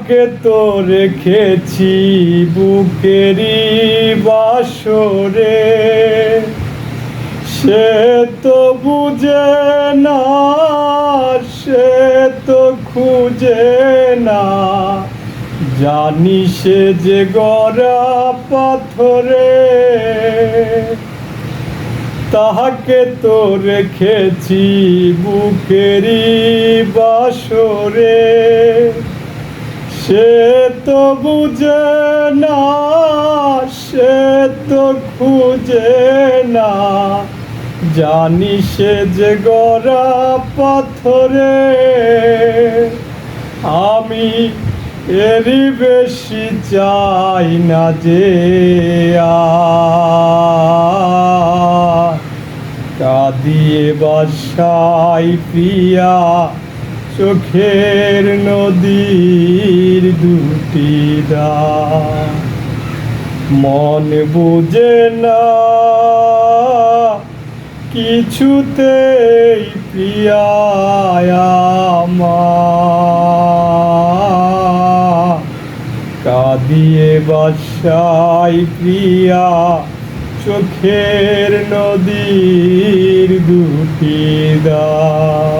তাহাকে তো রেখেছি বুকেরই বাসরে, সে তো বুঝে না, সে তো খুঁজে না, জানি সে যে গড়া পাথরে। তাহাকে তো রেখেছি বুকেরই বাসরে, সে তো বুঝে না, সে তো খুঁজে না, জানি সে যে গড়া পাথরে। আমি এরই বেশি চাই না যে কাঁদিয়ে বাসাই প্রিয়া চোখের নদীর দুটি দ্বার। মন বুঝে না কিছুতেই প্রিয়া আমার, কাঁদিয়ে বাসাই প্রিয়া চোখের নদীর দুটি দ্বার।